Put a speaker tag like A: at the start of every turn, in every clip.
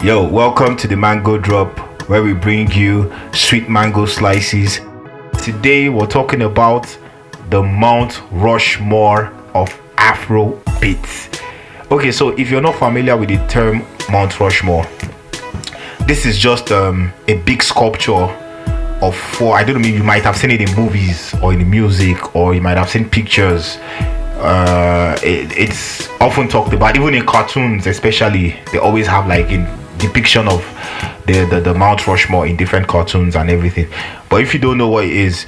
A: Yo, welcome to the Mango Drop, where we bring you sweet mango slices. Today we're talking about the Mount Rushmore of Afrobeats. Okay, so if you're not familiar with the term Mount Rushmore, this is just a big sculpture of four. I don't know, you might have seen it in movies or in music, or you might have seen pictures. It's often talked about, even in cartoons especially. They always have like in depiction of the Mount Rushmore in different cartoons and everything. But if you don't know what it is,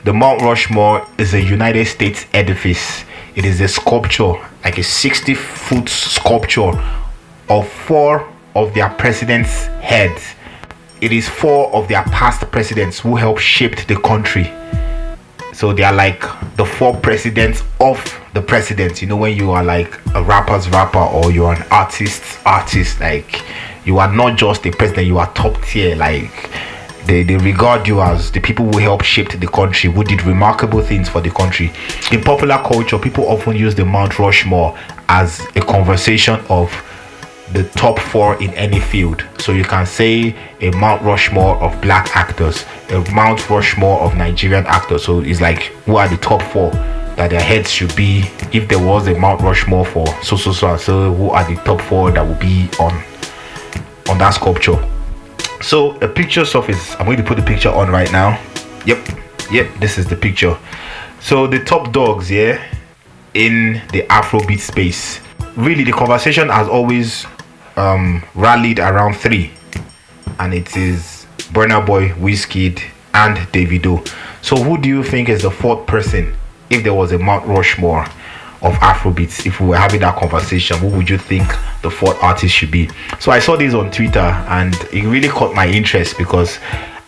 A: the Mount Rushmore is a United States edifice. It is a sculpture, like a 60-foot sculpture of four of their presidents' heads. It is four of their past presidents who helped shape the country. So they are like the four presidents of the presidents. You know, when you are like a rapper's rapper, or you're an artist, like you are not just a president, you are top tier. Like they regard you as the people who helped shape the country, who did remarkable things for the country. In popular culture, people often use the Mount Rushmore as a conversation of the top four in any field. So you can say a Mount Rushmore of black actors, a Mount Rushmore of Nigerian actors. So it's like, who are the top four that their heads should be? If there was a Mount Rushmore for so who are the top four that will be on that sculpture? So a picture surface. I'm going to put the picture on right now. Yep, this is the picture. So the top dogs here in the Afrobeat space. Really, the conversation has always rallied around three, and it is Burnaboy, Wizkid, and Davido. So who do you think is the fourth person? If there was a Mount Rushmore of Afrobeats, if we were having that conversation, who would you think the fourth artist should be? So I saw this on Twitter, and it really caught my interest, because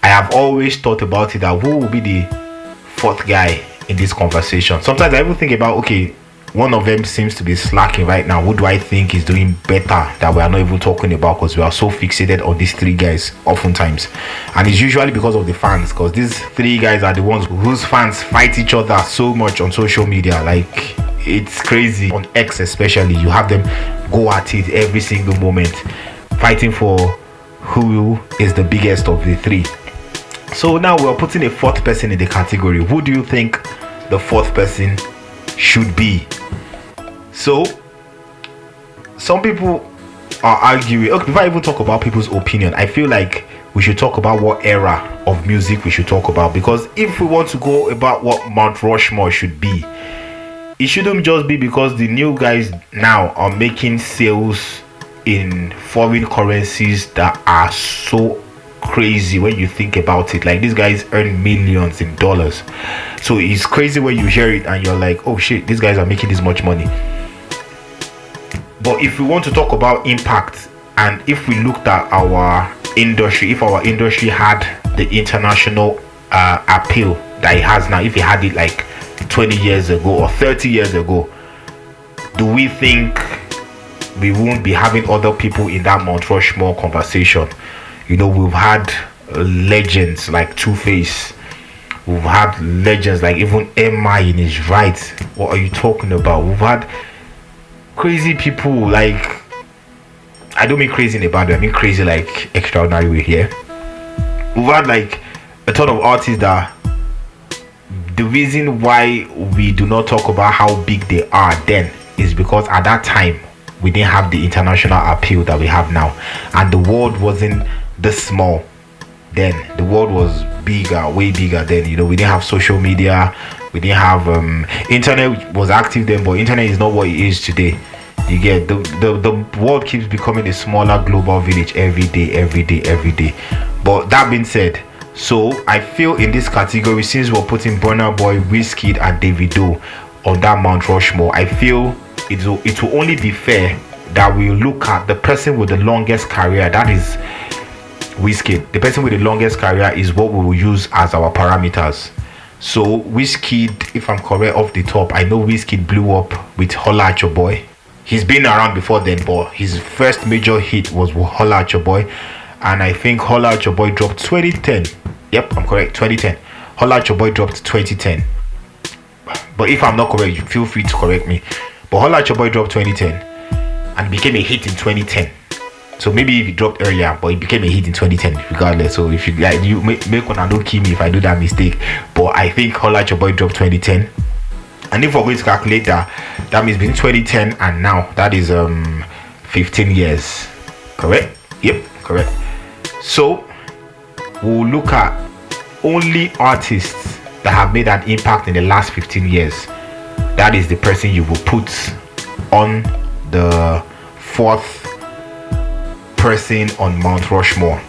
A: I have always thought about it, that who will be the fourth guy in this conversation. Sometimes I even think about, okay, one of them seems to be slacking right now. Who do I think is doing better that we are not even talking about, because we are so fixated on these three guys oftentimes? And it's usually because of the fans, because these three guys are the ones whose fans fight each other so much on social media. Like, it's crazy. On X especially, you have them go at it every single moment, fighting for who is the biggest of the three. So now we're putting a fourth person in the category. Who do you think the fourth person should be? So some people are arguing. Okay, before I even talk about people's opinion, I feel like we should talk about what era of music we should talk about, because if we want to go about what Mount Rushmore should be, it shouldn't just be because the new guys now are making sales in foreign currencies that are so crazy when you think about it. Like, these guys earn millions in dollars. So it's crazy when you hear it and you're like, oh shit, these guys are making this much money. But if we want to talk about impact, and if we looked at our industry, if our industry had the international appeal that it has now, if it had it like 20 years ago or 30 years ago, do we think we won't be having other people in that Mount Rushmore conversation? You know, we've had legends like Two-Face. We've had legends like even MI in his right. What are you talking about? We've had crazy people, like, I don't mean crazy in a bad way, I mean crazy like extraordinary way here. We've had like a ton of artists that the reason why we do not talk about how big they are then is because at that time we didn't have the international appeal that we have now, and the world wasn't this small then. The world was bigger, way bigger then. You know, we didn't have social media, we didn't have internet was active then, but internet is not what it is today. You get the world keeps becoming a smaller global village every day. But that being said, so I feel in this category, since we're putting Burna Boy, Wizkid, and Davido on that Mount Rushmore, I feel it will only be fair that we look at the person with the longest career. That is Wizkid. The person with the longest career is what we will use as our parameters. So Wizkid, if I'm correct off the top, I know Wizkid blew up with Holla at Your Boy. He's been around before then, but his first major hit was Holla at Your Boy, and I think Holla at Your Boy dropped 2010. Yep, I'm correct, 2010. Holla at Your Boy dropped 2010. But if I'm not correct, feel free to correct me. But Holla at Your Boy dropped 2010 and became a hit in 2010. So maybe if it dropped earlier, but it became a hit in 2010, regardless. So if you like, you make one and don't kill me if I do that mistake. But I think Holla at Your Boy dropped 2010. And if we're going to calculate that, that means between 2010 and now, that is 15 years. Correct? Yep, correct. So we'll look at only artists that have made an impact in the last 15 years. That is the person you will put on the fourth person on Mount Rushmore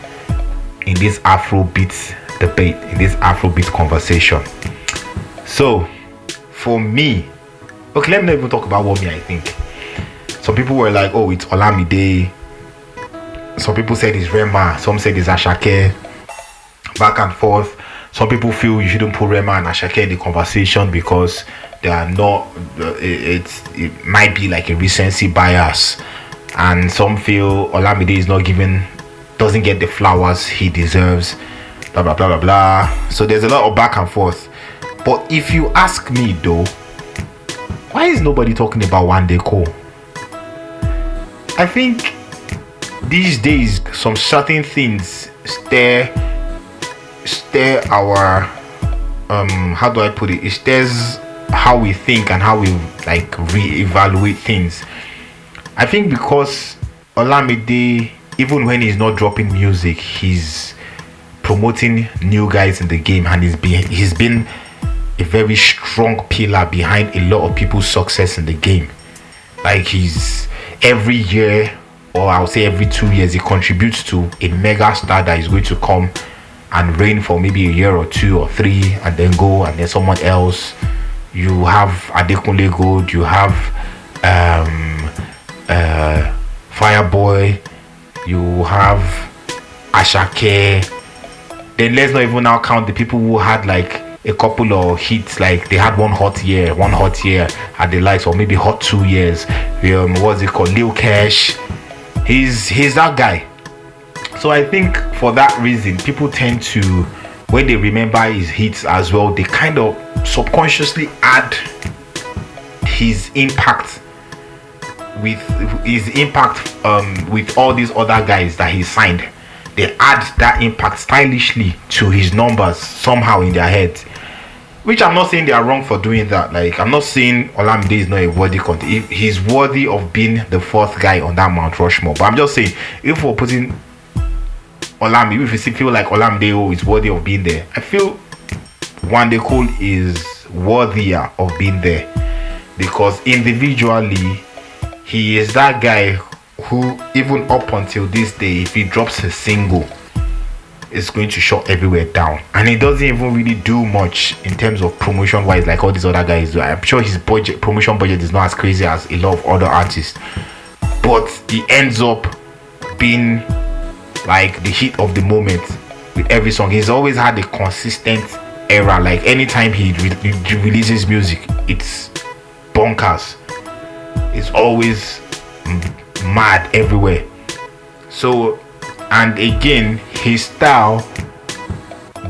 A: in this Afrobeat debate, in this Afrobeat conversation. So for me, okay, let me not even talk about what me I think. Some people were like, oh, it's Olamide. Some people said it's Rema. Some said it's Ashake. Back and forth. Some people feel you shouldn't put Rema and Ashake in the conversation because they are not. It might be like a recency bias. And some feel Olamide is not doesn't get the flowers he deserves. Blah blah blah blah blah. So there's a lot of back and forth. But if you ask me though, why is nobody talking about One Day Cole? I think these days some certain things stir our how do I put it? It stirs how we think and how we like reevaluate things. I think because Olamide, even when he's not dropping music, he's promoting new guys in the game, and he's been a very strong pillar behind a lot of people's success in the game. Like he's every year, or I'll say every 2 years, he contributes to a megastar that is going to come and reign for maybe a year or 2 or 3 and then go, and then someone else. You have Adekunle Gold, you have Fireboy, you have Ashake. Then let's not even now count the people who had like a couple of hits, like they had one hot year at the likes, or maybe hot 2 years. What's it called? Lil Cash. He's that guy. So I think for that reason, people tend to, when they remember his hits as well, they kind of subconsciously add his impact with all these other guys that he signed. They add that impact stylishly to his numbers somehow in their heads, which I'm not saying they are wrong for doing that. Like, I'm not saying Olamide is not a worthy contender. He's worthy of being the fourth guy on that Mount Rushmore. But I'm just saying, if we're putting Olamide, if you feel like Olamide is worthy of being there, I feel One Day Cole is worthier of being there, because individually he is that guy who, even up until this day, if he drops a single, it's going to shut everywhere down, and he doesn't even really do much in terms of promotion wise like all these other guys do. I'm sure his promotion budget is not as crazy as a lot of other artists, but he ends up being like the hit of the moment with every song. He's always had a consistent era. Like anytime he releases music, it's bonkers. It's always mad everywhere. So, and again, his style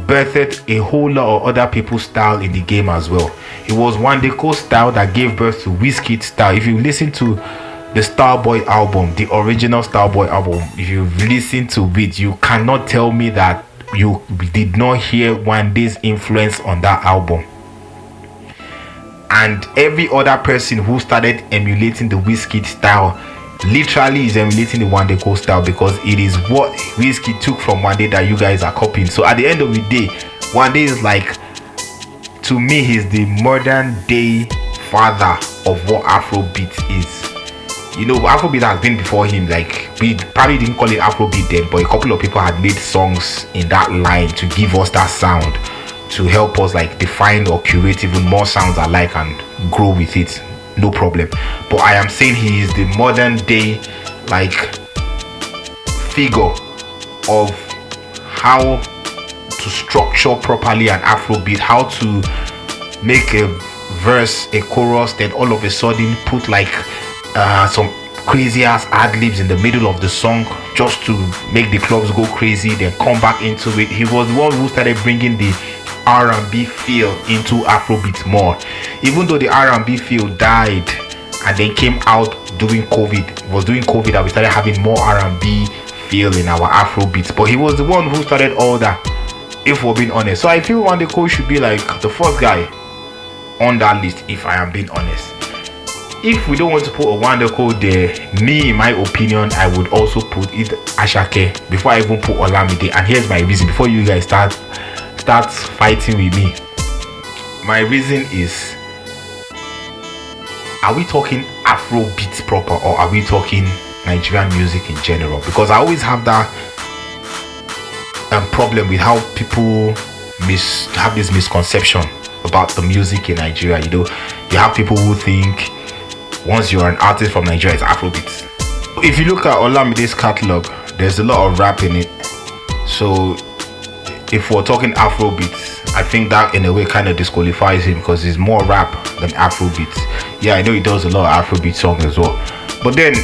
A: birthed a whole lot of other people's style in the game as well. It was One Day Cole style that gave birth to wizkid style. If you listen to the Starboy album, the original Starboy album, if you listen to it, you cannot tell me that you did not hear One Day's influence on that album. And every other person who started emulating the wizkid style literally is emulating the One Day Cole style, because it is what wizkid took from One Day that you guys are copying. So at the end of the day, One Day is like, to me, he's the modern day father of what Afrobeat is. You know, Afrobeat has been before him. Like, we probably didn't call it Afrobeat then, but a couple of people had made songs in that line to give us that sound, to help us like define or curate even more sounds alike and grow with it. No problem. But I am saying he is the modern day like figure of how to structure properly an Afrobeat, how to make a verse, a chorus, then all of a sudden put like some crazy ass ad-libs in the middle of the song just to make the clubs go crazy, then come back into it. He was the one who started bringing the R&B feel into Afrobeats more. Even though the R&B feel died and then came out doing COVID that we started having more R&B feel in our Afrobeats. But he was the one who started all that, if we're being honest. So I feel Wande Coal should be like the first guy on that list, if I am being honest. If we don't want to put a Wande Coal there, me, in my opinion, I would also put it Ashake before I even put Olamide. And here's my reason before you guys start fighting with me. My reason is, are we talking Afrobeats proper, or are we talking Nigerian music in general? Because I always have that problem with how people have this misconception about the music in Nigeria. You know, you have people who think once you're an artist from Nigeria, it's Afrobeats. If you look at Olamide's catalog, there's a lot of rap in it. So if we're talking Afrobeats, I think that in a way kind of disqualifies him, because he's more rap than Afrobeats. Yeah, I know he does a lot of Afrobeat songs as well. But then,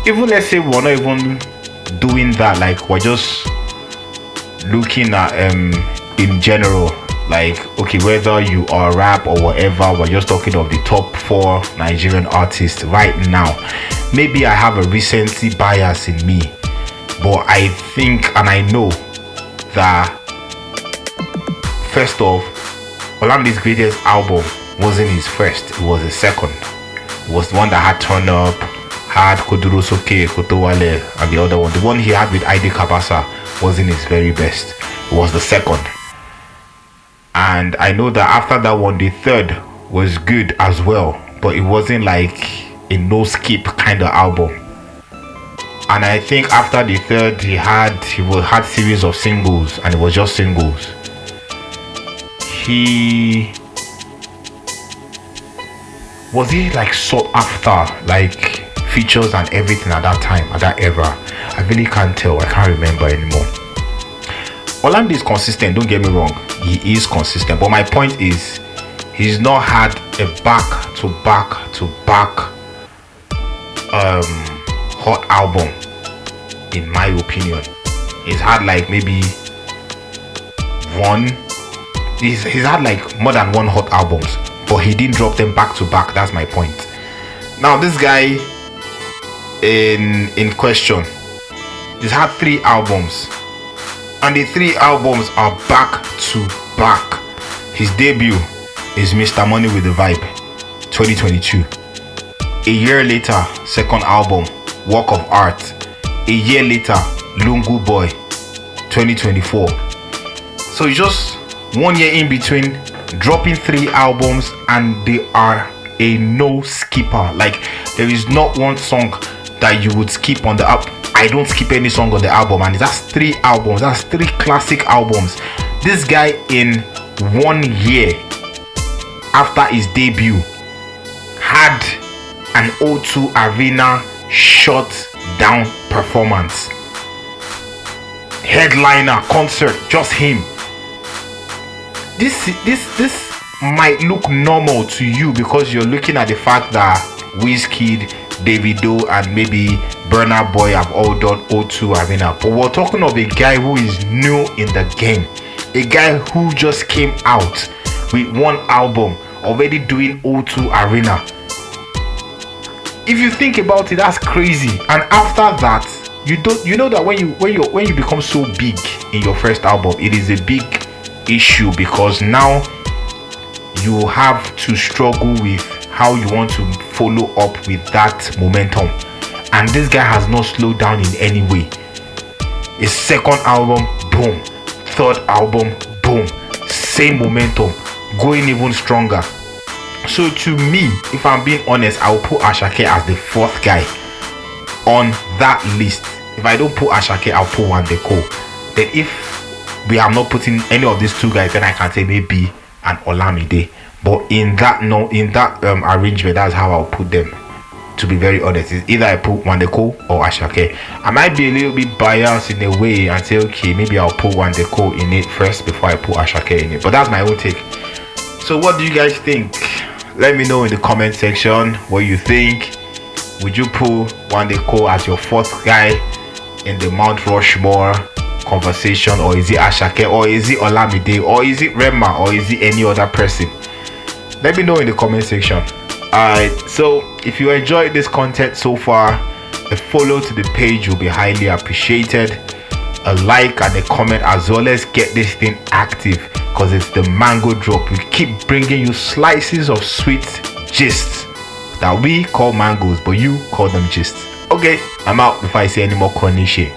A: even let's say we're not even doing that, like we're just looking at in general, like, okay, whether you are rap or whatever, we're just talking of the top 4 Nigerian artists right now. Maybe I have a recency bias in me, but I think and I know that first off, Olamide's greatest album wasn't his first, it was his second. It was the one that had Turn Up, had Koduro Soke, Kotowale, and the other one. The one he had with Ide Kabasa wasn't his very best. It was the second. And I know that after that one, the third was good as well, but it wasn't like a no skip kind of album. And I think after the third, he had series of singles, and it was just singles. Was he like sought after, like features and everything at that time, at that era? I really can't tell. I can't remember anymore. Olamide is consistent, don't get me wrong, he is consistent, but my point is, he's not had a back to back hot album, in my opinion. He's had like maybe one, he's had like more than one hot albums, but he didn't drop them back to back. That's my point. Now this guy in question, he's had 3 albums, and the 3 albums are back to back. His debut is Mr. Money with the Vibe, 2022. A year later, second album, Work of Art. A year later, Lungu Boy, 2024. So it's just 1 year in between, dropping 3 albums, and they are a no skipper. Like, there is not one song that you would skip on the album. I don't skip any song on the album, and that's 3 albums. That's 3 classic albums. This guy in 1 year after his debut had an O2 Arena shut down performance, headliner concert, just him. This might look normal to you because you're looking at the fact that wizkid, Davido, and maybe Burna Boy have all done O2 Arena, but we're talking of a guy who is new in the game, a guy who just came out with 1 album already doing O2 Arena. If you think about it, that's crazy. And after that, you know that when you become so big in your first album, it is a big issue, because now you have to struggle with how you want to follow up with that momentum. And this guy has not slowed down in any way. His second album, boom. Third album, boom. Same momentum, going even stronger. So to me, if I'm being honest, I'll put Ashake as the 4th guy on that list. If I don't put Ashake, I'll put Wande Coal. Then if we are not putting any of these 2 guys, then I can say maybe an Olamide. But in that arrangement, that's how I'll put them. To be very honest, it's either I put Wande Coal or Ashake. I might be a little bit biased in a way and say, okay, maybe I'll put Wande Coal in it first before I put Ashake in it. But that's my own take. So what do you guys think? Let me know in the comment section what you think. Would you put Wande Coal as your 4th guy in the Mount Rushmore conversation, or is it Ashake, or is it Olamide, or is it Rema, or is it any other person? Let me know in the comment section. Alright, so if you enjoyed this content so far, a follow to the page will be highly appreciated. A like and a comment as well. Let's get this thing active because it's the mango drop. We keep bringing you slices of sweet gists that we call mangoes, but you call them gists. Okay, I'm out before I say any more corny shit.